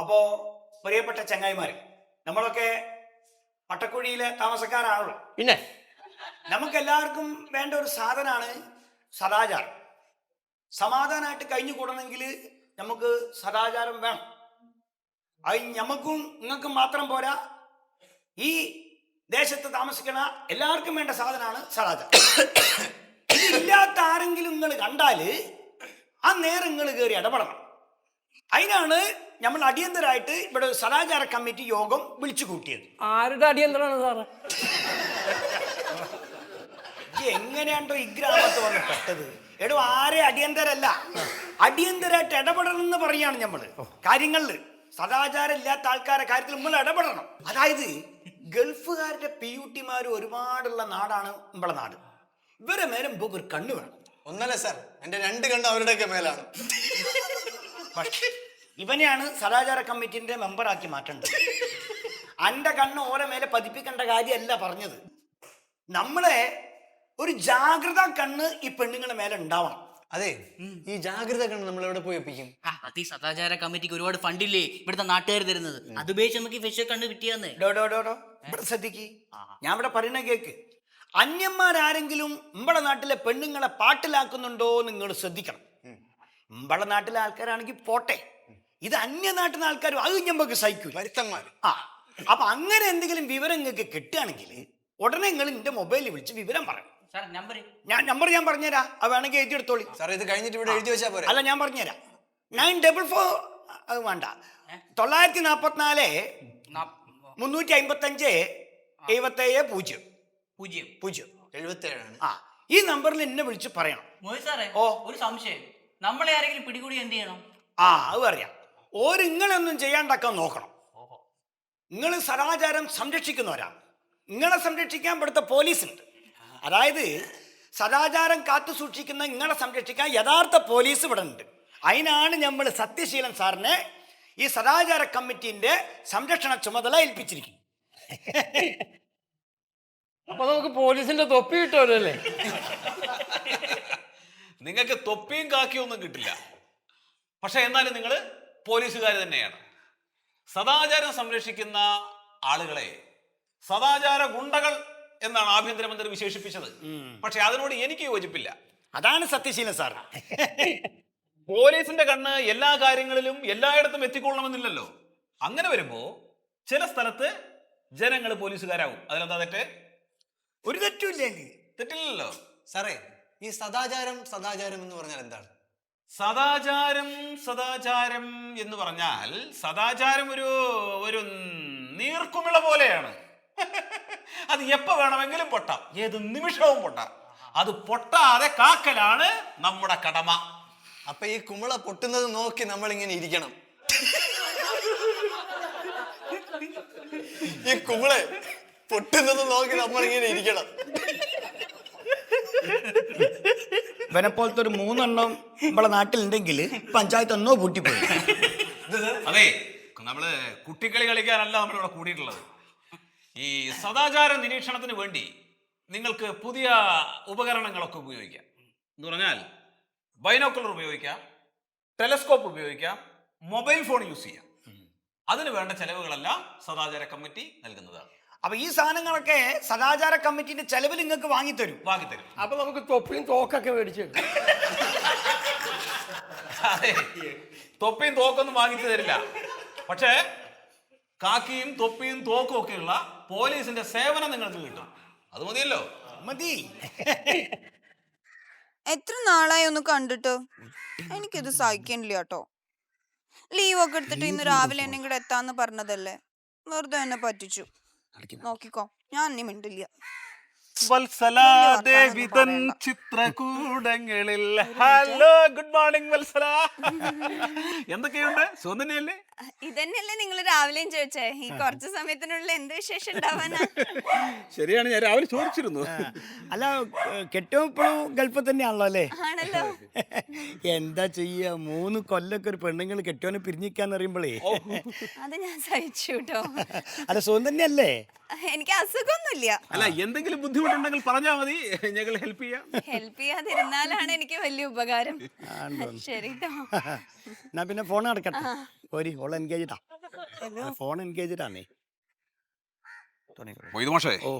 അപ്പോ പ്രിയപ്പെട്ട ചങ്ങായിമാര്, നമ്മളൊക്കെ പട്ടക്കുഴിയിലെ താമസക്കാരാണല്ലോ. പിന്നെ നമുക്ക് എല്ലാവർക്കും വേണ്ട ഒരു സാധനമാണ് സദാചാരം. സമാധാനമായിട്ട് കഴിഞ്ഞു കൂടണമെങ്കിൽ നമുക്ക് സദാചാരം വേണം. അത് ഞമ്മക്കും നിങ്ങൾക്കും മാത്രം പോരാ, ഈ ദേശത്ത് താമസിക്കുന്ന എല്ലാവർക്കും വേണ്ട സാധനമാണ് സദാചാരം. ഇതില്ലാത്ത ആരെങ്കിലും നിങ്ങൾ കണ്ടാല് ആ നേരം നിങ്ങൾ കയറി ഇടപെടണം. അതിനാണ് നമ്മൾ അടിയന്തരമായിട്ട് ഇവിടെ സദാചാര കമ്മിറ്റി യോഗം വിളിച്ചു കൂട്ടിയത്. ആരുടെ അടിയന്തരാണ് സാറേ? എങ്ങനെയാണ്ടോ ഈ ഗ്രാമത്ത് വന്ന് പെട്ടത്? എടോ, ആരെ അടിയന്തരല്ല, അടിയന്തരമായിട്ട് ഇടപെടണം എന്ന് പറയാണ് നമ്മള്. കാര്യങ്ങളില് സദാചാരം ഇല്ലാത്ത ആൾക്കാരുടെ കാര്യത്തിൽ നമ്മൾ ഇടപെടണം. അതായത് ഗൾഫുകാരുടെ പിയൂട്ടിമാർ ഒരുപാടുള്ള നാടാണ് നമ്മളെ നാട്. ഇവരെ മേലെ നമുക്ക് ഒരു കണ്ണ് വേണം. ഒന്നല്ല സാർ, എന്റെ 2 കണ്ണ് അവരുടെയൊക്കെ മേലാണ്. പക്ഷേ ഇവനെയാണ് സദാചാര കമ്മിറ്റിന്റെ മെമ്പറാക്കി മാറ്റേണ്ടത്. അന്റെ കണ്ണ് ഓരോ മേലെ പതിപ്പിക്കേണ്ട കാര്യമല്ല പറഞ്ഞത്. നമ്മളെ ഒരു ജാഗ്രത കണ്ണ് ഈ പെണ്ണുങ്ങളുടെ മേലെ ഉണ്ടാവണം. അതെ, ഈ ജാഗ്രത കണ്ണ് നമ്മൾ എവിടെ പോയി ഒപ്പിക്കും? അത് ഈ സദാചാര കമ്മിറ്റിക്ക് ഒരുപാട് ഫണ്ടില്ലേ ഇവിടുത്തെ നാട്ടുകാർ തരുന്നത്. അത് ഉപയോഗിച്ച് നമുക്ക് ഈ ഫിഷ് കണ്ണ് കിട്ടിയാന്ന്. ഇവിടെ ശ്രദ്ധിക്ക്, ഞാൻ ഇവിടെ പറയുന്ന കേക്ക്. അന്യന്മാരാരെങ്കിലും നമ്മളെ നാട്ടിലെ പെണ്ണുങ്ങളെ പാട്ടിലാക്കുന്നുണ്ടോ നിങ്ങൾ ശ്രദ്ധിക്കണം. നമ്മളെ നാട്ടിലെ ആൾക്കാരാണെങ്കിൽ പോട്ടെ, ഇത് അന്യനാട്ടിലെ ആൾക്കാരും അത് ഞമ്മക്ക് സഹിക്കും, വരുത്തന്മാർ. അപ്പൊ അങ്ങനെ എന്തെങ്കിലും വിവരം നിങ്ങൾക്ക് കിട്ടുകയാണെങ്കിൽ ഉടനെ നിങ്ങൾ എന്റെ മൊബൈലിൽ വിളിച്ച് വിവരം പറയണം. നമ്പർ ഞാൻ പറഞ്ഞുതരാം, അത് വേണമെങ്കിൽ എഴുതി എടുത്തോളി. സാർ ഇത് കഴിഞ്ഞിട്ട് ഇവിടെ എഴുതി വെച്ചാൽ പോരെ? അല്ല, ഞാൻ പറഞ്ഞുതരാം. 944 അത് വേണ്ട, 944 355 77 0 77 ആ, ഈ നമ്പറിൽ എന്നെ വിളിച്ച് പറയണം. ഓ, ഒരു സംശയം, നമ്മളെ ആരെങ്കിലും പിടികൂടി എന്ത് ചെയ്യണം? അത് പറയാം. നിങ്ങളൊന്നും ചെയ്യാണ്ടാക്കാൻ നോക്കണം. നിങ്ങൾ സദാചാരം സംരക്ഷിക്കുന്നവരാണ്. നിങ്ങളെ സംരക്ഷിക്കാൻ ഇവിടുത്തെ പോലീസ് ഉണ്ട്. അതായത് സദാചാരം കാത്തു സൂക്ഷിക്കുന്ന നിങ്ങളെ സംരക്ഷിക്കാൻ യഥാർത്ഥ പോലീസ് ഇവിടെ ഉണ്ട്. അതിനാണ് നമ്മൾ സത്യശീലൻ സാറിനെ ഈ സദാചാര കമ്മിറ്റിന്റെ സംരക്ഷണ ചുമതല ഏൽപ്പിച്ചിരിക്കും. അപ്പൊ നമുക്ക് പോലീസിന്റെ തൊപ്പി കിട്ടുമല്ലോ അല്ലേ? നിങ്ങൾക്ക് തൊപ്പിയും കാക്കിയും ഒന്നും കിട്ടില്ല. പക്ഷെ എന്നാലും നിങ്ങൾ പോലീസുകാർ തന്നെയാണ്. സദാചാരം സംരക്ഷിക്കുന്ന ആളുകളെ സദാചാര ഗുണ്ടകൾ എന്നാണ് ആഭ്യന്തരമന്ത്രി വിശേഷിപ്പിച്ചത്. പക്ഷെ അതിനോട് എനിക്ക് യോജിപ്പില്ല. അതാണ് സത്യശീലൻ സാർ. പോലീസിന്റെ കണ്ണ് എല്ലാ കാര്യങ്ങളിലും എല്ലായിടത്തും എത്തിക്കൊള്ളണമെന്നില്ലല്ലോ. അങ്ങനെ വരുമ്പോ ചില സ്ഥലത്ത് ജനങ്ങൾ പോലീസുകാരാകും. അതിലെന്താ തെറ്റ്? ഒരു തെറ്റുമില്ലേ? തെറ്റില്ലല്ലോ സാറേ, ഈ സദാചാരം എന്ന് പറഞ്ഞാൽ എന്താണ്? സദാചാരം എന്ന് പറഞ്ഞാൽ സദാചാരം ഒരു നീർക്കുമിള പോലെയാണ്. അത് എപ്പോ വേണമെങ്കിലും പൊട്ടാം, ഏത് നിമിഷവും പൊട്ടാം. അത് പൊട്ടാതെ കാക്കലാണ് നമ്മുടെ കടമ. അപ്പൊ ഈ കുമിള പൊട്ടുന്നത് നോക്കി നമ്മൾ ഇങ്ങനെ ഇരിക്കണം. ഈ കുമിള പൊട്ടുന്നത് നോക്കി നമ്മൾ ഇങ്ങനെ ഇരിക്കണം. ഇവനെപ്പോലത്തെ ഒരു 3 എണ്ണം നമ്മളെ നാട്ടിലുണ്ടെങ്കിൽ പഞ്ചായത്ത് ഒന്നോ പൂട്ടിപ്പോയി. അതെ, നമ്മള് കുട്ടിക്കളി കളിക്കാനല്ല നമ്മളിവിടെ കൂടിയിട്ടുള്ളത്. ഈ സദാചാര നിരീക്ഷണത്തിന് വേണ്ടി നിങ്ങൾക്ക് പുതിയ ഉപകരണങ്ങളൊക്കെ ഉപയോഗിക്കാം. എന്ന് പറഞ്ഞാൽ ബൈനോക്കുലർ ഉപയോഗിക്കാം, ടെലസ്കോപ്പ് ഉപയോഗിക്കാം, മൊബൈൽ ഫോൺ യൂസ് ചെയ്യാം. അതിന് വേണ്ട ചെലവുകളെല്ലാം സദാചാര കമ്മിറ്റി നൽകുന്നതാണ്. അപ്പൊ ഈ സാധനങ്ങളൊക്കെ സദാചാര കമ്മിറ്റിന്റെ ചെലവിൽ നിങ്ങൾക്ക് വാങ്ങിത്തരും. അപ്പൊ നമുക്ക് തൊപ്പിയും തോക്കൊക്കെ മേടിച്ചു. അതെ, തൊപ്പിയും തോക്കൊന്നും വാങ്ങിച്ചു തരില്ല. പക്ഷേ കാക്കിയും തൊപ്പിയും തോക്കും ഒക്കെയുള്ള പോലീസിന്റെ സേവനം നിങ്ങൾക്ക് കിട്ടും. അത് മതിയല്ലോ. മതി. എത്ര നാളായി ഒന്ന് കണ്ടിട്ട്? എനിക്കിത് സഹിക്കണില്ല കേട്ടോ. ലീവൊക്കെ എടുത്തിട്ട് ഇന്ന് രാവിലെ എന്നെ ഇങ്ങോട്ട് എത്താന്ന് പറഞ്ഞതല്ലേ, വെറുതെ എന്നെ പറ്റിച്ചു. നോക്കിക്കോ, ഞാൻ ഇനി മിണ്ടില്ല. വത്സലാദേവിതൻ ചിത്രകൂടങ്ങളിൽ. Hello, good morning Vatsala. എന്തൊക്കെയുണ്ട്? സുന്ദരിയല്ലേ? ഇതന്നെയല്ലേ നിങ്ങൾ രാവിലെയും ചോദിച്ചേ? ഈ കുറച്ച് സമയത്തിനുള്ളിൽ എന്ത് വിശേഷം ഉണ്ടാവാനാ? ശരിയാണ്, ഞാൻ രാവിലെ ചോദിച്ചിരുന്നു. അല്ല, കെട്ടോ ഇപ്പോഴും ഗൾഫിൽ തന്നെയാണല്ലോ അല്ലേ? ആണല്ലോ. എന്താ ചെയ്യാ, 3 കൊല്ലൊക്കെ ഒരു പെണ്ണുങ്ങൾ കെട്ടോനെ പിരിഞ്ഞിക്കാന്ന് പറയുമ്പോഴേ അത് ഞാൻ സഹിച്ചു കേട്ടോ. അല്ല, സുഖം തന്നെയല്ലേ? എനിക്ക് അസുഖമൊന്നുമില്ല. അല്ല, എന്തെങ്കിലും ബുദ്ധിമുട്ടുണ്ടെങ്കിൽ പറഞ്ഞാൽ മതി, ഞങ്ങൾ ഹെൽപ്പ് ചെയ്യാം. ഹെൽപ്പ് ചെയ്യാതിരുന്നാലാണ് എനിക്ക് വലിയ ഉപകാരം. ശരി. എന്നാ പിന്നെ ഫോൺ നടക്കട്ടെ. പോരി ഓൾ എൻഗേജ്ഡാ ഫോൺ എൻഗേജ്ഡാന്നേ. മൊയ്തു മാഷേ, ഓ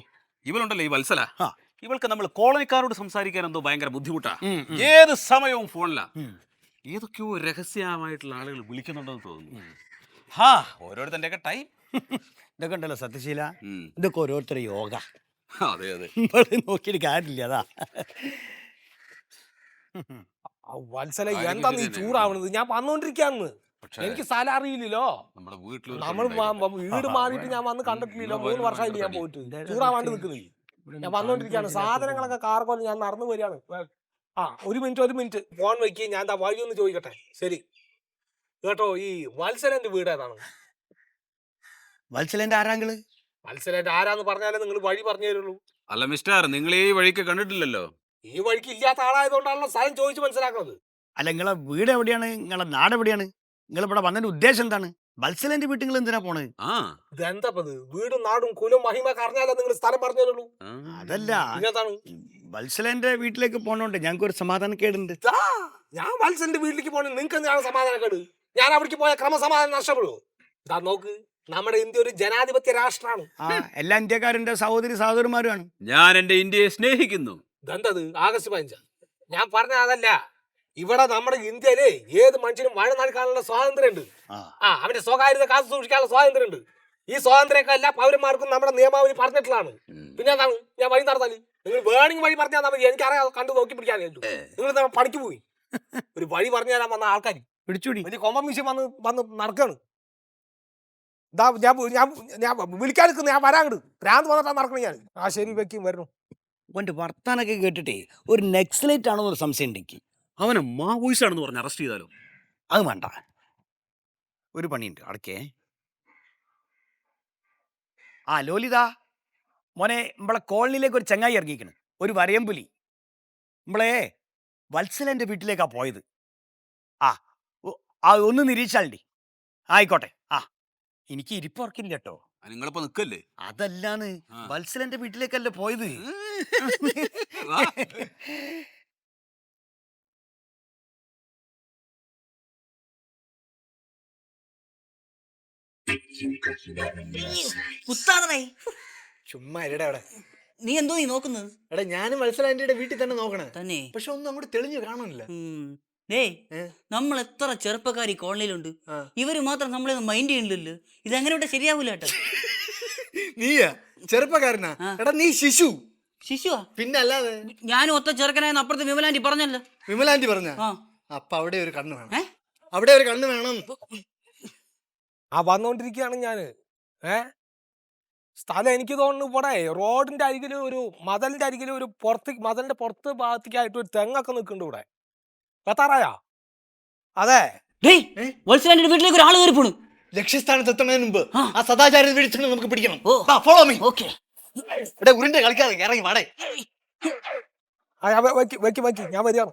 ഇവളുണ്ടല്ലോ ഈ വത്സല, ആ. ഇവൾക്ക് നമ്മൾ കോളനിക്കാരോട് സംസാരിക്കാൻ എന്തോ ഭയങ്കര ബുദ്ധിമുട്ടാ. ഉം. ഏത് സമയവും ഫോണിലാ. ഏതൊക്കെയോ രഹസ്യമായിട്ടുള്ള ആളുകൾ വിളിക്കുന്നുണ്ടെന്ന് തോന്നുന്നു. ഹാ, ഓരോരുത്തന്റെ ഒക്കെ ടൈം. ഇതൊക്കെ ഉണ്ടല്ലോ സത്യശീല, ഇതൊക്കെ ഓരോരുത്തരുടെ യോഗ. അതെ അതെ. നോക്കിയിട്ട് കാര്യമില്ല അതാ. വത്സല എന്താ നീ ചൂടാവണത്? ഞാൻ വന്നോണ്ടിരിക്കാന്ന്. എനിക്ക് സ്ഥലം അറിയില്ലല്ലോ. നമ്മുടെ വീട്ടിൽ നമ്മൾ വീട് മാറിയിട്ട് ഞാൻ വന്ന് കണ്ടിട്ടില്ലല്ലോ. 3 വർഷമായിട്ട് ഞാൻ പോയിട്ട്. ചൂടാവാണ്ട് നിൽക്കുന്നത്. ഞാൻ വന്നോണ്ടിരിക്കാണ്. സാധനങ്ങളൊക്കെ കാർഗോയിൽ ഞാൻ നടന്നു വരികയാണ്. ആ ഒരു മിനിറ്റ് ഫോൺ വയ്ക്കുക. ഞാൻ എന്താ വഴി ഒന്ന് ചോദിക്കട്ടെ. ശരി കേട്ടോ. ഈ വത്സലന്റെ വീട് ഏതാണ്? വത്സലന്റെ ആരാങ്കള്? വത്സലന്റെ ആരാന്ന് പറഞ്ഞാലേ നിങ്ങൾ വഴി പറഞ്ഞു തരുള്ളൂ. അല്ല മിസ്റ്റർ, നിങ്ങൾ ഈ വഴിക്ക് കണ്ടിട്ടില്ലല്ലോ. ഈ വഴിക്ക് ഇല്ലാത്ത ആളായതുകൊണ്ടാണല്ലോ സ്ഥലം ചോദിച്ചു മനസ്സിലാക്കുന്നത്. അല്ല, നിങ്ങളെ വീട് എവിടെയാണ്? നിങ്ങളെ നാട് എവിടെയാണ്? നിങ്ങൾ ഇവിടെ വന്നതിന്റെ ഉദ്ദേശം എന്താണ്? വത്സലന്റെ വീട്ടിൽ നിങ്ങൾ എന്തിനാ പോണത്? ആ ഇതെന്തപ്പത്? വീടും നാടും കുലും മഹിമ അറിഞ്ഞാലേ നിങ്ങൾ സ്ഥലം പറഞ്ഞു തരുള്ളൂ. അതല്ല, ഇതെന്താണ്? വത്സലന്റെ വീട്ടിലേക്ക് പോണോണ്ട് ഞങ്ങൾക്ക് ഒരു സമാധാനം കേടുണ്ട്. ഞാൻ വത്സലന്റെ വീട്ടിലേക്ക് പോകണേ നിങ്ങൾക്ക് എന്താണ് സമാധാനക്കേട്? ഞാൻ അവിടേക്ക് പോയ ക്രമസമാധാനം നഷ്ടപ്പെടുമോ? ഇതാ നോക്ക്, നമ്മുടെ ഇന്ത്യ ഒരു ജനാധിപത്യ രാഷ്ട്രമാണ്. എല്ലാ ഇന്ത്യക്കാരുടെ സഹോദരന്മാരുമാണ്. ഞാൻ എന്റെ ഇന്ത്യയെ സ്നേഹിക്കുന്നു. ഇതെന്തത് ആഗസ്റ്റ് 15? ഞാൻ പറഞ്ഞ അതല്ല. ഇവിടെ നമ്മുടെ ഇന്ത്യയിലെ ഏത് മനുഷ്യനും വാഴ നടക്കാനുള്ള സ്വാതന്ത്ര്യമുണ്ട്. അവന്റെ സ്വകാര്യത കാത്തു സൂക്ഷിക്കാനുള്ള സ്വാതന്ത്ര്യമുണ്ട്. ഈ സ്വാതന്ത്ര്യമൊക്കെ എല്ലാ പൗരന്മാർക്കും നമ്മുടെ നിയമാവലി പറഞ്ഞിട്ടുള്ളതാണ്. പിന്നെ എന്താണ് ഞാൻ വഴി നടത്താല്? നിങ്ങൾ വേണമെങ്കിൽ വഴി പറഞ്ഞാൽ മതി. എനിക്കറിയാം, കണ്ടു നോക്കി പിടിക്കാൻ. നിങ്ങൾ പണിക്ക് പോയി ഒരു വഴി പറഞ്ഞു തരാൻ വന്ന ആൾക്കാർ പിടിച്ചൂടി വലിയ കൊമ്പം വിഷയം വന്ന് നടക്കാണ്. ഞാൻ വിളിക്കാൻ നിൽക്കുന്നു. ഞാൻ വരാങ്ങട് ഭ്രാന്ത് വന്നിട്ടാ നടക്കണം ഞാൻ. ശരി വെക്കും വരണം. ഓന്റെ വർത്താനൊക്കെ കേട്ടിട്ടേ ഒരു നെക്സലൈറ്റ് ആണോ എന്നൊരു സംശയം ഉണ്ടെങ്കിൽ അവനെ മാവോയിസ്റ്റ് ആണെന്ന് പറഞ്ഞ് അറസ്റ്റ് ചെയ്താലോ? അത് വേണ്ട. ഒരു പണിയുണ്ട്, അടക്കേ. ലോലിത മോനെ, നമ്മളെ കോളനിയിലേക്ക് ഒരു ചങ്ങായി ഇറങ്ങിക്കണം, ഒരു വരയമ്പുലി. നമ്മളെ വത്സലന്റെ വീട്ടിലേക്കാ പോയത്. ഒന്ന് നിരീക്ഷാളുണ്ട്. ആയിക്കോട്ടെ. എനിക്ക് ഇരിപ്പുറക്കില്ല കേട്ടോ. നിങ്ങളിപ്പോ നിക്കല്ലേ? അതല്ലാന്ന്, വത്സലന്റെ വീട്ടിലേക്കല്ലേ പോയത്. പുത്താതനായി ചുമ്മാ എടാ അവിടെ. നീ എന്തോ നീ നോക്കുന്നത്? എടാ ഞാനും വത്സലാന്റിയുടെ വീട്ടിൽ തന്നെ നോക്കണേ തന്നെ. പക്ഷെ ഒന്നും അങ്ങോട്ട് തെളിഞ്ഞു കാണുന്നില്ല. നമ്മൾ എത്ര ചെറുപ്പക്കാരി കോളനിയിലുണ്ട്, ഇവര് മാത്രം നമ്മളെ മൈൻഡ് ചെയ്യണില്ലല്ലോ. ഇതെങ്ങനെ വിട്ടാ ശരിയാവൂല കേട്ടോ. നീയാ ചെറുപ്പക്കാരനാ? എടാ നീ ശിശുവാ? പിന്നെ അല്ലാതെ. ഞാനും ഒത്ത ചെറുക്കനായെന്ന് അപ്പുറത്ത് വിമലാന്റി പറഞ്ഞല്ലോ. വിമലാന്റി പറഞ്ഞ? അപ്പൊ അവിടെ ഒരു കണ്ണ് വേണം. അവിടെ ഒരു കണ്ണ് വേണം. വന്നോണ്ടിരിക്കുകയാണ് ഞാന്. സ്ഥലം എനിക്ക് തോന്നുന്നു ഇവിടെ റോഡിന്റെ അരികില് ഒരു മതിലിന്റെ അരികില് ഒരു മതിലിന്റെ പുറത്ത് ഭാഗത്തേക്കായിട്ട് ഒരു തെങ്ങൊക്കെ നിൽക്കുന്നുണ്ട് ഇവിടെ. എത്താറായാ? അതെ. വത്സലാന്റിയുടെ വീട്ടിലേക്ക് ഒരാൾ കയറി പോണു. ലക്ഷ്യസ്ഥാനത്ത് എത്തുന്നതിന് മുമ്പ് ആ സദാചാരം വിളിച്ചു നമുക്ക് പിടിക്കണം. Follow me. ഓക്കേ. എടാ ഉരുണ്ട് കളിക്കാതെ ഇറങ്ങി വാടേ. വെക്കി ഞാൻ വരികയാണ്.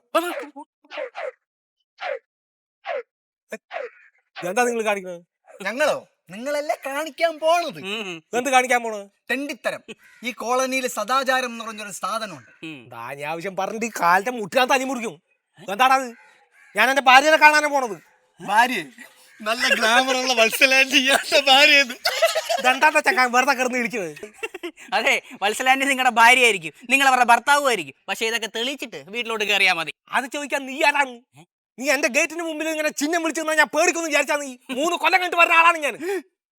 എന്താ നിങ്ങൾ കാണിക്കുന്നത്? ഞങ്ങളോ? നിങ്ങളല്ലേ കാണിക്കാൻ പോണത്. എന്ത് കാണിക്കാൻ പോണത്? തെണ്ടിത്തരം. ഈ കോളനിയിൽ സദാചാരം എന്ന് പറഞ്ഞൊരു സാധനമുണ്ട്. ആവശ്യം പറഞ്ഞിട്ട് ഈ കാലിന്റെ മുട്ടിനകത്ത് അനി മുറിക്കും. എന്താണത്? ഞാൻ എന്റെ ഭാര്യനെ കാണാനാണ് പോണത്. ഭാര്യ നല്ല ഗ്ലാമറുള്ള വത്സലാന്റി ഭാര്യ. ഇതെന്താ ചക്കാൻ വെറുതെ കിടന്ന് ഇരിക്കുന്നത്? അതെ, വത്സലാന്റി നിങ്ങളുടെ ഭാര്യ ആയിരിക്കും, നിങ്ങൾ അവരുടെ ഭർത്താവും ആയിരിക്കും. പക്ഷെ ഇതൊക്കെ തെളിയിച്ചിട്ട് വീട്ടിലോട്ട് കയറിയാ മതി. അത് ചോദിക്കാൻ നീ ആരാണ്? നീ എന്റെ ഗേറ്റിന് മുമ്പിൽ ഇങ്ങനെ ചിഹ്നം വിളിച്ചു ഞാൻ പേടിക്കൊന്നും വിചാരിച്ചാ? നീ 3 കൊല്ലം കഴിഞ്ഞിട്ട് വരുന്ന ആളാണ് ഞാൻ.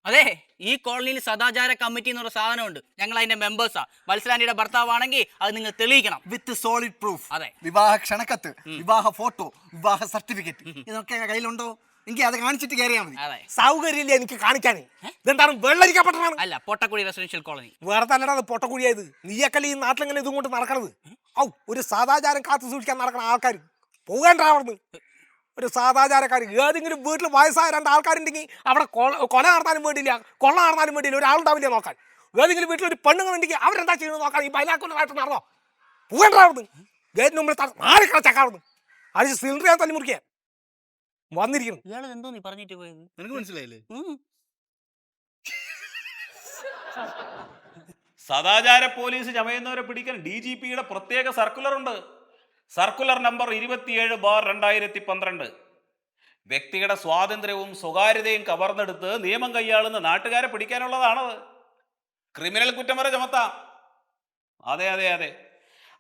അതെ, ഈ കോളനിയിൽ സദാചാര കമ്മിറ്റി എന്നൊരു സാധനമുണ്ട്. ഞങ്ങൾ അതിന്റെ മെമ്പേഴ്സാ. വത്സലാന്റിയുടെ ഭർത്താവാണെങ്കിൽ അത് നിങ്ങൾ തെളിയിക്കണം വിത്ത് സോളിഡ് പ്രൂഫ്. അതെ. വിവാഹ ക്ഷണക്കത്ത്, വിവാഹ ഫോട്ടോ, വിവാഹ സർട്ടിഫിക്കറ്റ് ഇതൊക്കെ കയ്യിലുണ്ടോ? എനിക്ക് അത് കാണിച്ചിട്ട് കയറിയാൽ മതി. അതെ. സൗകര്യമില്ല എനിക്ക് കാണിക്കാൻ. ഇതെന്താണ് വെള്ളരിക്കപ്പെട്ടതാണ്? അല്ല, പൊട്ടക്കുടി റെസിഡൻഷ്യൽ കോളനി. വേറെ അല്ലടാ പൊട്ടക്കുടിയായത്. നീയൊക്കെ ഈ നാട്ടിലെങ്ങനെ ഇതും കൊണ്ട് നടക്കണത്? ഒരു സദാചാരം കാത്തു സൂക്ഷിക്കാൻ നടക്കണ ആൾക്കാർ പോകേണ്ടാവുന്നു. ഒരു സാധാചാരക്കാർ ഏതെങ്കിലും വീട്ടിൽ വയസ്സായ 2 ആൾക്കാരുണ്ടെങ്കിൽ അവിടെ കൊല നടത്താനും വേണ്ടിയില്ല, കൊള്ള നടത്താനും വേണ്ടിയില്ല ഒരാളുണ്ടാവില്ല നോക്കാൻ. ഏതെങ്കിലും വീട്ടിൽ ഒരു പെണ്ണുങ്ങളുണ്ടെങ്കിൽ അവരെന്താ ചെയ്യുന്നത് നോക്കാൻ ഈ ബൈനാക്കുലറായിട്ട് നടന്നോ? പോകണ്ടാവുന്നു. ഗേറ്റിന് മുമ്പിൽ മാറിക്കളച്ചാക്കാവുന്നു. അത് സിലിണ്ടർ ഞാൻ തല്ലി മുറിക്കാൻ വന്നിരിക്കുന്നു. ഇയാൾ എന്തോ നീ പറഞ്ഞിട്ട് പോയത്? നിനക്ക് മനസ്സിലായില്ലേ? സദാചാര പോലീസ് ചമയുന്നവരെ പിടിക്കാൻ DGPയുടെ പ്രത്യേക സർക്കുലർ ഉണ്ട്. Circular number 27/2012. വ്യക്തിയുടെ സ്വാതന്ത്ര്യവും സ്വകാര്യതയും കവർന്നെടുത്ത് നിയമം കൈയാളുന്ന നാട്ടുകാരെ പിടിക്കാനുള്ളതാണത്. ക്രിമിനൽ കുറ്റം വരെ ചുമത്താം. അതെ അതെ അതെ.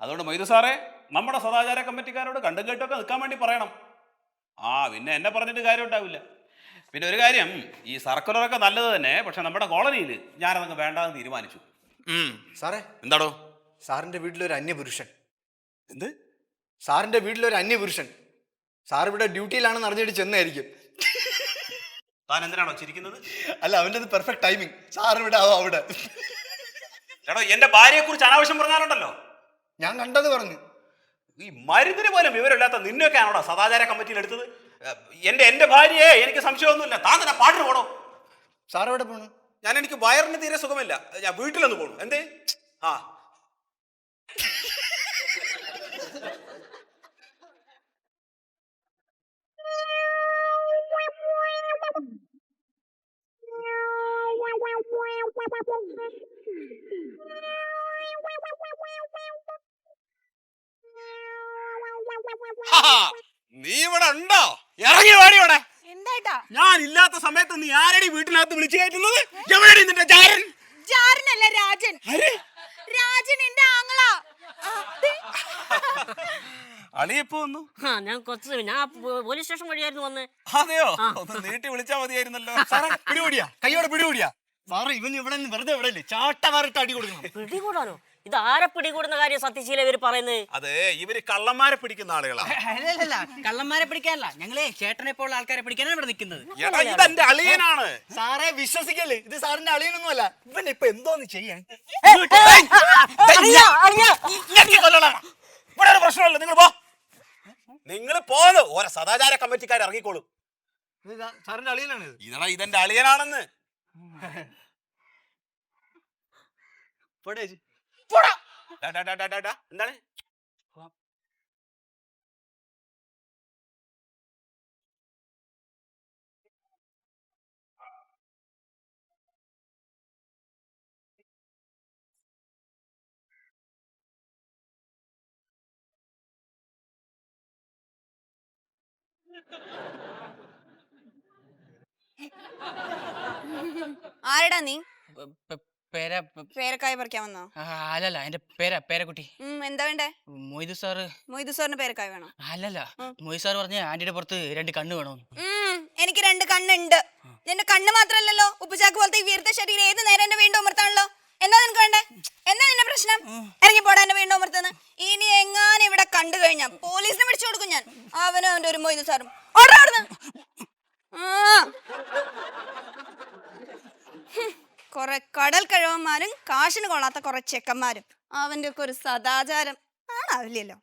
അതുകൊണ്ട് മൊയ്തു സാറേ, നമ്മുടെ സദാചാര കമ്മിറ്റിക്കാരോട് കണ്ടും കേട്ടൊക്കെ നിൽക്കാൻ വേണ്ടി പറയണം. പിന്നെ എന്നെ പറഞ്ഞിട്ട് കാര്യം ഉണ്ടാവില്ല. പിന്നെ ഒരു കാര്യം, ഈ സർക്കുലറൊക്കെ നല്ലത് തന്നെ, പക്ഷെ നമ്മുടെ കോളനിയിൽ ഞാനതങ്ങ് വേണ്ടാന്ന് തീരുമാനിച്ചു. സാറേ, എന്താടോ? സാറിന്റെ വീട്ടിലൊരു അന്യപുരുഷൻ. എന്ത്? സാറിന്റെ വീട്ടിലൊരു അന്യപുരുഷൻ. സാർ ഇവിടെ ഡ്യൂട്ടിയിലാണെന്ന് അറിഞ്ഞിട്ട് ചെന്നായിരിക്കും. താൻ എന്തിനാണോ ചിരിക്കുന്നത്? അല്ല, അവൻ്റെ പെർഫെക്റ്റ് ടൈമിങ്. സാർ ഇവിടെ ആവും അവിടെ. എടോ, എന്റെ ഭാര്യയെ കുറിച്ച് അനാവശ്യം പറഞ്ഞാലുണ്ടല്ലോ. ഞാൻ കണ്ടത് പറഞ്ഞു. ഈ മരുന്നിന് പോലും വിവരമില്ലാത്ത നിന്നെയൊക്കെ ആണോടാ സദാചാര കമ്മിറ്റിയിൽ എടുത്തത്? എന്റെ ഭാര്യയെ എനിക്ക് സംശയമൊന്നുമില്ല. താൻ തന്നെ പാട്ടിന് പോണോ? സാർ എവിടെ പോണു? എനിക്ക് വയറിന് തീരെ സുഖമില്ല. ഞാൻ വീട്ടിലൊന്ന് പോണു. എന്തേ? നീ ഇവിടെ ഉണ്ടോ? ഇറങ്ങി വാടി ഇവിടെ. എന്തായിട്ടാ? ഞാൻ ഇല്ലാത്ത സമയത്ത് നീ ആരടി വീട്ടിനകത്ത് വിളിച്ചു കയറ്റുന്നത്? എവിടെയാണ് നിന്റെ ചാരൻ? ജാരനല്ല, രാജൻ. രാജൻ എന്റെ ആങ്ങളാ. അളിയപ്പോ വന്നു? ഞാൻ പോലീസ് സ്റ്റേഷൻ വഴിയായിരുന്നു വന്ന്. അതെയോ? ഒന്ന് നീട്ടി വിളിച്ചാ മതിയായിരുന്നല്ലോ. സാറേ, പിടികൂടിയാ? കൈയോടെ പിടികൂടിയാ? സാറേ, ഇവൻ ഇവിടെ നിന്ന് വെറുതെ ഇവിടെ ഇല്ലേ, ചാട്ടമാറിട്ട് അടി കൊടുക്കണം. പിടികൂടാനോ? ഇത് ആരെ പിടികൂടുന്ന കാര്യം സത്യശീല ഇവര് പറയുന്നത്? അതെ, ഇവര് കള്ളന്മാരെ പിടിക്കുന്ന ആളുകളാ. അല്ലല്ല, കള്ളന്മാരെ പിടിക്കാനല്ല, ഞങ്ങളെ ചേട്ടനെ പോലുള്ള ആൾക്കാരെ പിടിക്കാനാണ് ഇവിടെ നിൽക്കുന്നത്. എടാ, ഇതെന്റെ അളിയനാണ്. സാറേ, വിശ്വസിക്കല്ലേ, ഇത് സാറിന്റെ അളിയനൊന്നും അല്ല. ഇവൻ ഇപ്പൊ എന്തോന്ന് ചെയ്യാൻ? ഇവിടെ ഒരു പ്രശ്നമല്ല. നിങ്ങൾ പോ. നിങ്ങൾ പോന്ന്. ഓരോ സദാചാര കമ്മിറ്റിക്കാർ ഇറങ്ങിക്കോളും. സാറിന്റെ അളിയനാണ്. ഇതാ ഇതെന്റെ അളിയനാണെന്ന്. പോടാ. എന്താണ്? ആരടാ നീ? പേരക്കായ പറിക്കാൻ വന്നോ? അല്ലല്ല, എന്റെ പേരക്കുട്ടി. എന്താ വേണ്ടേ? മൊയ്തു സാറ്. മൊയ്തു സാറിന് പേരക്കായ വേണോ? അല്ലല്ല, മൊയ്തു സാറ് പറഞ്ഞ ആന്റിയുടെ പുറത്ത് 2 കണ്ണ് വേണമെന്ന്. എനിക്ക് 2 കണ്ണുണ്ട്. നിന്റെ കണ്ണ് മാത്രല്ലല്ലോ, ഉപ്പുചാക്ക് പോലത്തെ ഈ വീർത്ത ശരീരം ഏത് നേരം എന്നെ വീണ്ടും ഉമർത്താണല്ലോ. എന്താ നിനക്ക് വേണ്ടേ? എന്താ നിന്റെ പ്രശ്നം? ഇറങ്ങി പോടാ എന്നെ വീണ്ടും ഉമർത്തുന്നു. ഇനി എങ്ങാനും ഇവിടെ കണ്ടു കഴിഞ്ഞാ പോലീസിനെ പിടിച്ചു കൊടുക്കും ഞാൻ. അവനും അവന്റെ ഒരു മൊയ്തു സാറും. ഓടാ അവിടുന്ന്. കൊറേ കടൽ കിഴവന്മാരും കാശിന് കൊള്ളാത്ത കൊറേ ചെക്കന്മാരും. അവന്റെ ഒക്കെ ഒരു സദാചാരം ആണാവില്ലല്ലോ.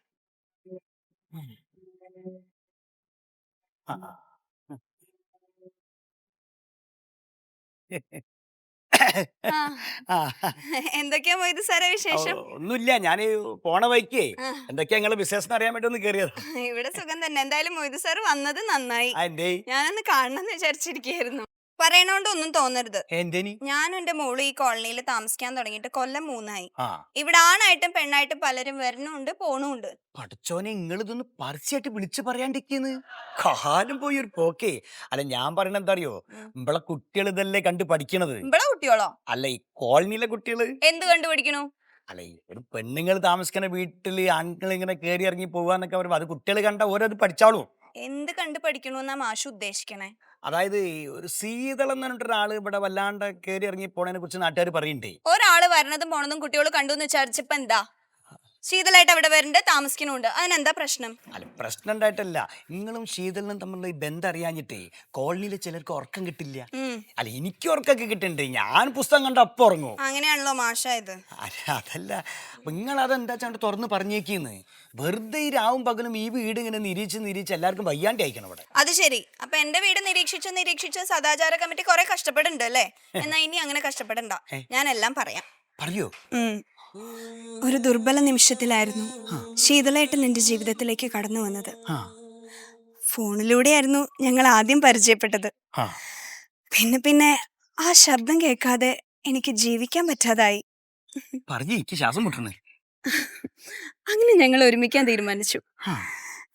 എന്തൊക്കെയാ മൊയ്തു സാറേ വിശേഷം? ഒന്നുമില്ല, ഞാൻ പോണ വഴിക്കേ എന്തൊക്കെയാ നിങ്ങളെ ബിസിനസ് അറിയാൻ വേണ്ടി ഒന്ന് കയറിയത്. ഇവിടെ സുഖം തന്നെ. എന്തായാലും മൊയ്തു സാറ് വന്നത് നന്നായി. എന്തേ? ഞാനൊന്ന് കാണണമെന്ന് വിചാരിച്ചിരിക്കായിരുന്നു. പറയണോണ്ട് ഒന്നും തോന്നരുത്. എന്തേനി? ഞാനും എന്റെ മോളും ഈ കോളനിയിൽ താമസിക്കാൻ തുടങ്ങിയിട്ട് കൊല്ലം 3 ആയി. ആ, ഇവിടെ ആണായിട്ടും പെണ്ണായിട്ടും പലരും വരണുണ്ട് പോണുണ്ട്. പഠിച്ചോനെ, നിങ്ങളിതൊന്ന് പരസ്യമായിട്ട് വിളിച്ചു പറയാണ്ടിരിക്കുന്നു. കാലം പോയി ഒരു പോക്കേ. അല്ല, ഞാൻ പറയണ എന്താ അറിയോ, നമ്മളെ കുട്ടികൾ ഇതല്ലേ കണ്ട് പഠിക്കണത്. ഇവിടെ കുട്ടികളോ? അല്ല, ഈ കോളനിയിലെ കുട്ടികള് എന്ത് കണ്ടുപിടിക്കണു? അല്ല, ഈ ഒരു പെണ്ണുങ്ങൾ താമസിക്കുന്ന വീട്ടില് ആണുങ്ങൾ ഇങ്ങനെ കയറി ഇറങ്ങി പോവാന്നൊക്കെ പറയുമ്പോ അത് കുട്ടികൾ കണ്ട ഓരോത് പഠിച്ചാളൂ. എന്ത് കണ്ടു പഠിക്കണു എന്നാ മാഷ് ഉദ്ദേശിക്കണേ? അതായത് ഒരു ശീതളം എന്ന് പറഞ്ഞിട്ടൊരാള് ഇവിടെ വല്ലാണ്ട് കയറി ഇറങ്ങി പോണതിനെ കുറിച്ച് നാട്ടുകാർ പറയണ്ടേ. ഒരാള് വരണതും പോണതും കുട്ടികൾ കണ്ടു എന്ന് വിചാരിച്ചപ്പോ എന്താ? ശീതളായിട്ട് അവിടെ വരണ്ട് താമസിക്കണുണ്ട്, അതിനെന്താ പ്രശ്നം? അല്ല, പ്രശ്നം ഉണ്ടായിട്ടല്ല, നിങ്ങളും ശീതളിനും തമ്മിലുള്ള ഈ ബന്ധം അറിയാഞ്ഞിട്ടേ കോളനിയിലെ ചിലർക്ക് ഉറക്കം കിട്ടില്ല. അല്ല, എനിക്ക് ഉറക്കൊക്കെ കിട്ടുന്നുണ്ട്. ഞാൻ പുസ്തകം കണ്ട അപ്പം ഉറങ്ങും. അങ്ങനെയാണല്ലോ മാഷായത്. അതല്ല, അപ്പൊ നിങ്ങൾ അതെന്താ വെച്ചാൽ തുറന്ന് പറഞ്ഞേക്കിന്ന്. വെറുതെ ഈ രാവും പകലും ഈ വീട് ഇങ്ങനെ നിരീക്ഷിച്ച് എല്ലാവർക്കും വയ്യാണ്ടി അയക്കണം ഇവിടെ. അത് ശരി. അപ്പൊ എന്റെ വീട് നിരീക്ഷിച്ച് സദാചാര കമ്മിറ്റി കുറെ കഷ്ടപ്പെടുന്നുണ്ട് അല്ലേ? എന്നാ ഇനി അങ്ങനെ കഷ്ടപ്പെടണ്ട, ഞാൻ എല്ലാം പറയാം. പറയോ? ഒരു ദുർബല നിമിഷത്തിലായിരുന്നു ശീതളായിട്ട് നിന്റെ ജീവിതത്തിലേക്ക് കടന്നു വന്നത്. ഫോണിലൂടെയായിരുന്നു ഞങ്ങൾ ആദ്യം പരിചയപ്പെട്ടത്. പിന്നെ ആ ശബ്ദം കേൾക്കാതെ എനിക്ക് ജീവിക്കാൻ പറ്റാതായി. ശ്വാസം മുട്ടണേ. അങ്ങനെ ഞങ്ങൾ ഒരുമിക്കാൻ തീരുമാനിച്ചു.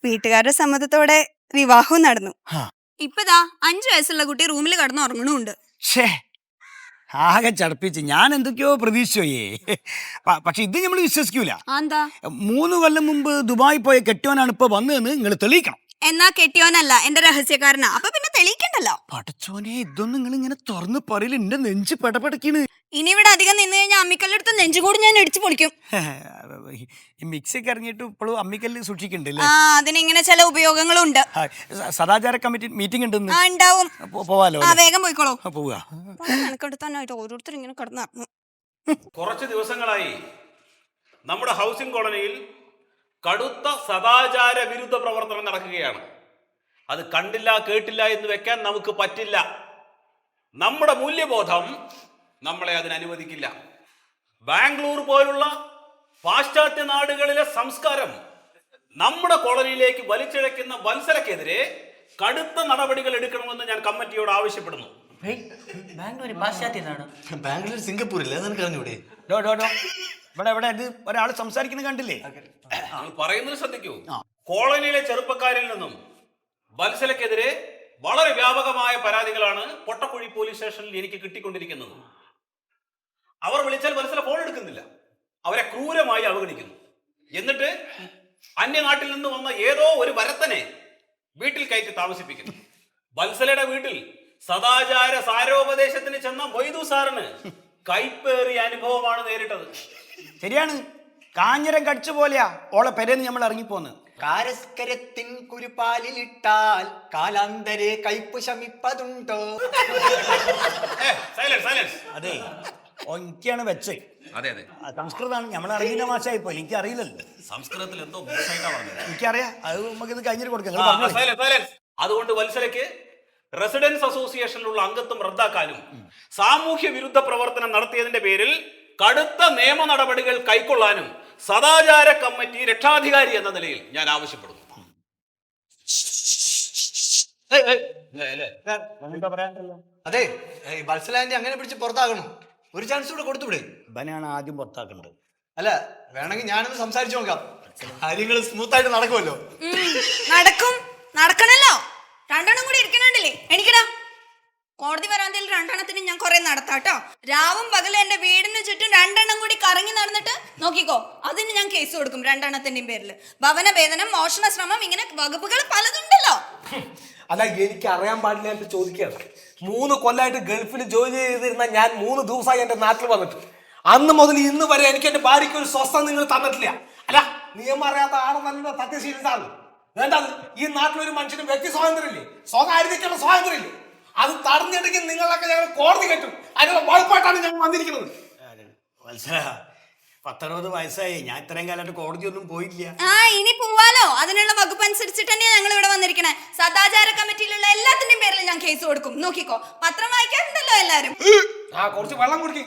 വീട്ടുകാരുടെ സമ്മതത്തോടെ വിവാഹവും നടന്നു. ഇപ്പതാ 5 വയസ്സുള്ള കുട്ടി റൂമിൽ കിടന്ന് ഉറങ്ങണുണ്ട്. ഷേ ആകെ ചടപ്പിച്ച് ഞാൻ എന്തൊക്കെയോ പ്രതീക്ഷിച്ചോയേ. പക്ഷെ ഇത് നമ്മൾ വിശ്വസിക്കൂല. എന്താ? 3 കൊല്ലം മുമ്പ് ദുബായി പോയ കെട്ടിയോനാണ് ഇപ്പൊ വന്നതെന്ന് നിങ്ങൾ തെളിയിക്കണം. എന്നാ കെട്ടിയോനല്ല എന്റെ രഹസ്യക്കാരനാ, അപ്പൊ പിന്നെ തെളിയിക്കണ്ടല്ലോ. പടച്ചോനെ, ഇതൊന്നും നിങ്ങൾ ഇങ്ങനെ തുറന്ന് പറയില്ല, എന്റെ നെഞ്ച് പെടപെടക്കാണ്. ഇനി ഇവിടെ അധികം നിന്ന് കഴിഞ്ഞാൽ അമ്മിക്കല്ലെടുത്ത് നെഞ്ചും കൂടി ഞാൻ ഇടിച്ചു പൊളിക്കും. ഈ മിക്സിക്ക് ഇറങ്ങിയിട്ട് ഇപ്പോഴും അമ്മിക്കല്ല് സൂക്ഷിക്കണ്ടല്ലേ? ആ, അതിനിങ്ങനെ ചില ഉപയോഗങ്ങളുണ്ട്. സദാചാര കമ്മിറ്റി മീറ്റിംഗ് ഉണ്ടെന്ന്. ആ, ഉണ്ടാവും. പോവാലോ? ആ, വേഗം പോയിക്കോളൂ. പോവുക. മെനക്കെടുത്താനായിട്ട് ഓരോരുത്തർ ഇങ്ങനെ കിടന്നിറങ്ങും. കുറച്ച് ദിവസങ്ങളായി നമ്മുടെ ഹൗസിംഗ് കോളനിയിൽ കടുത്ത സദാചാര വിരുദ്ധ പ്രവർത്തനം നടക്കുകയാണ്. അത് കണ്ടില്ല കേട്ടില്ല എന്ന് വെക്കാൻ നമുക്ക് പറ്റില്ല. നമ്മുടെ മൂല്യബോധം നമ്മളെ അതിനനുവദിക്കില്ല. ബാംഗ്ലൂർ പോലുള്ള പാശ്ചാത്യ നാടുകളിലെ സംസ്കാരം നമ്മുടെ കോളനിയിലേക്ക് വലിച്ചിഴയ്ക്കുന്ന വത്സലക്കെതിരെ കടുത്ത നടപടികൾ എടുക്കണമെന്ന് ഞാൻ കമ്മിറ്റിയോട് ആവശ്യപ്പെടുന്നു. ബാംഗ്ലൂർ പാശ്ചാത്യ നാട്. ബാംഗ്ലൂർ സിംഗപ്പൂരില്ലേ, നിനക്ക് അറിഞ്ഞൂടെ? ഇവിടെ ഇത് ഒരാൾ സംസാരിക്കുന്നത് കണ്ടില്ലേ? നിങ്ങൾ പറയുന്നത് ശ്രദ്ധിക്കൂ. കോളനിയിലെ ചെറുപ്പക്കാരിൽ നിന്നും വത്സലക്കെതിരെ വളരെ വ്യാപകമായ പരാതികളാണ് പൊട്ടക്കുഴി പോലീസ് സ്റ്റേഷനിൽ എനിക്ക് കിട്ടിക്കൊണ്ടിരിക്കുന്നത്. അവർ വിളിച്ചാൽ വത്സല ഫോൺ എടുക്കുന്നില്ല, അവരെ ക്രൂരമായി അവഗണിക്കുന്നു. എന്നിട്ട് അന്യനാട്ടിൽ നിന്ന് വന്ന ഏതോ ഒരു വരത്തനെ വീട്ടിൽ കയറ്റി താമസിപ്പിക്കുന്നു. വത്സലയുടെ വീട്ടിൽ സദാചാര സാരോപദേശത്തിന് ചെന്ന മൊയ്തു സാറിന് കൈപ്പേറിയ അനുഭവമാണ് നേരിട്ടത്. ശരിയാണ്, കാഞ്ഞിരം കടിച്ചു പോലെയാ ഓളെ പെരേന്ന് നമ്മൾ ഇറങ്ങിപ്പോന്ന്. കാരസ്കരത്തിൻ കുരുപാലിലിട്ടാൽ കാലാന്തരെ കയ്പു ശമിപ്പതുണ്ടോ? അതെ, എനിക്കാണ് വെച്ചേ. അതെ അതെ, സംസ്കൃതമാണ്, നമ്മൾ അറിയുന്ന ഭാഷയായി പോയി. എനിക്ക് അറിയില്ലല്ലോ സംസ്കൃതത്തിൽ എന്തോ മോശമായിട്ടാ പറഞ്ഞത്. എനിക്കറിയാം, അത് നമുക്ക് ഇത് കഴിഞ്ഞിട്ട് കൊടുക്കാം. അതുകൊണ്ട് വത്സലയ്ക്ക് റെസിഡൻസ് അസോസിയേഷനിലുള്ള അംഗത്വം റദ്ദാക്കാനും സാമൂഹ്യ വിരുദ്ധ പ്രവർത്തനം നടത്തിയതിന്റെ പേരിൽ കടുത്ത നിയമ നടപടികൾ കൈക്കൊള്ളാനും സദാചാര കമ്മിറ്റി രക്ഷാധികാരി എന്ന നിലയിൽ ഞാൻ ആവശ്യപ്പെടുന്നു. അതെ, വത്സലാന്റി അങ്ങനെ പിടിച്ച് പുറത്താകണം. ഒരു ചാൻസ് കൂടെ കൊടുത്തുവിടെ. ഇവനാണ് ആദ്യം പുറത്താക്കേണ്ടത്. അല്ല, വേണമെങ്കിൽ ഞാനൊന്ന് സംസാരിച്ചു നോക്കാം. കാര്യങ്ങൾ സ്മൂത്ത് ആയിട്ട് നടക്കുമല്ലോ. നടക്കണല്ലോ. 2 എണ്ണം കൂടി ഇരിക്കണല്ലേ? എനിക്കടാ കോടതി വരാന്തയിൽ 2 എണ്ണത്തിന് ഞാൻ കുറെ നടത്താട്ടോ. രാവും പകലും എന്റെ വീടിന് ചുറ്റും 2 എണ്ണം കൂടി കറങ്ങി നടന്നിട്ട് നോക്കിക്കോ, അതിന് ഞാൻ കേസ് കൊടുക്കും 2 എണ്ണത്തിന്റെയും പേരിൽ. ഭവന ഭേദനം, മോഷണ ശ്രമം, ഇങ്ങനെ വകുപ്പുകൾ പലതുണ്ടല്ലോ. അല്ല, എനിക്ക് അറിയാൻ പാടില്ല എന്ന് ചോദിക്കുകയാണ്. 3 കൊല്ലമായിട്ട് ഗൾഫിൽ ജോലി ചെയ്തിരുന്ന ഞാൻ 3 ദിവസമായി എന്റെ നാട്ടിൽ വന്നിട്ട് അന്ന് മുതൽ ഇന്ന് വരെ എനിക്ക് എന്റെ ഭാര്യയ്ക്ക് ഒരു സ്വസ്ഥത നിങ്ങൾ തന്നിട്ടില്ല. അല്ല, നിയമം അറിയാത്ത ആളെ നല്ല സത്യശീലതാണ് വേണ്ടത്. ഈ നാട്ടിലൊരു മനുഷ്യന് വ്യക്തി സ്വാതന്ത്ര്യമില്ലേ, സ്വകാര്യതയ്ക്കുള്ള സ്വാതന്ത്ര്യമില്ലേ? അത് തടഞ്ഞിട്ടെങ്കിൽ നിങ്ങളൊക്കെ ഞങ്ങൾ കോടതി കെട്ടും. അതിനുള്ള വകുപ്പായിട്ടാണ് ഞങ്ങൾ വന്നിരിക്കുന്നത്. വത്സല, 10-60 വയസ്സായി, ഞാൻ ഇത്രയും കാലമായിട്ട് കോടതിയൊന്നും പോയില്ല. ഇനി പോവാലോ. അതിനുള്ള വകുപ്പ് അനുസരിച്ചിട്ട് തന്നെയാണ് ഞങ്ങൾ ഇവിടെ വന്നിരിക്കണേ. സദാചാര കമ്മിറ്റിയിലുള്ള എല്ലാത്തിന്റെയും പേരിൽ ഞാൻ കേസ് കൊടുക്കും. നോക്കിക്കോ, പത്രം വായിക്കാറുണ്ടല്ലോ എല്ലാരും. കുറച്ച് വെള്ളം കുടിക്കും.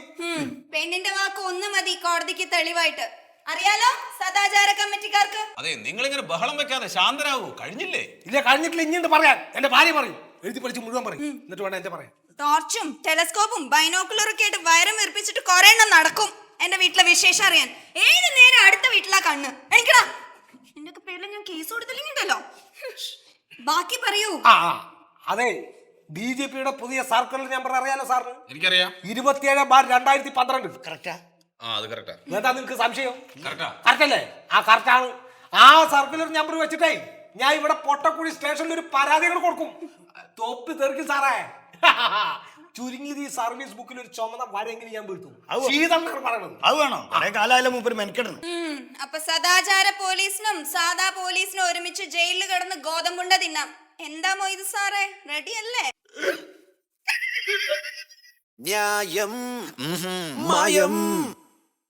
പെണ്ണിന്റെ വാക്ക് ഒന്ന് മതി കോടതിക്ക് തെളിവായിട്ട്. അറിയാലോ സദാചാര കമ്മിറ്റിക്കാർക്ക്. അതെ, നിങ്ങൾ ഇങ്ങനെ ബഹളം വെക്കാതെ ശാന്തരാകൂ. കഴിഞ്ഞില്ലേ? ഇല്ല, കഴിഞ്ഞിട്ടില്ല. ഇനിയുണ്ട് പറയാൻ. എന്റെ ഭാര്യ പറയും, എഴുതി പഠിച്ച് മുഴുവൻ പറയും. എന്നിട്ട് വേണം എന്റെ പറയാൻ. ടോർച്ചും ടെലസ്കോപ്പും ബൈനോക്കുലറും ഒക്കെ ആയിട്ട് വയറും വീർപ്പിച്ചിട്ട് കുറെ എണ്ണം നടക്കും എന്റെ വീട്ടിലെ വിശേഷം അറിയാൻ. 7 നേരം അടുത്ത വീട്ടിലാ കണ്ണ്. എനിക്കടാ എന്റെ പേരിൽ ഞാൻ കേസ് കൊടുത്തില്ലെങ്കിലോ. ബാക്കി പറയൂ. അതെ, BJP-യുടെ പുതിയ സർക്കുലർ നമ്പർ അറിയാലോ സാറിന്? എനിക്കറിയാം. 27/2012. കറക്റ്റാ? അത് കറക്റ്റാ. എന്താ നിങ്ങൾക്ക് സംശയം? കറക്റ്റാ. കറക്റ്റല്ലേ? കറക്റ്റാണ്. ആ സർക്കുലർ നമ്പർ വെച്ചിട്ടേ ഞാൻ ഇവിടെ പൊട്ടക്കുഴി സ്റ്റേഷനിൽ ഒരു പരാതികൾ കൊടുക്കും. തൊപ്പി തെറിക്കും സാറേ. ചുരുങ്ങിയത് ഈ സർവീസ് ബുക്കിൽ ഒരു ചുമന്ന വരെങ്കിലും ഞാൻ വീഴ്ത്തും. പറയണത് അത് വേണോ? കുറെ കാലമായാലും മൂപ്പര് മെനക്കെടുന്നു. അപ്പൊ സദാചാര പോലീസിനും സാധാ പോലീസിനും ഒരുമിച്ച് ജയിലിൽ കിടന്ന് ഗോതമ്പുണ്ട തിന്നാം. എന്താ മൊയ്തു സാറേ, റെഡിയല്ലേ? ന്യായം മായം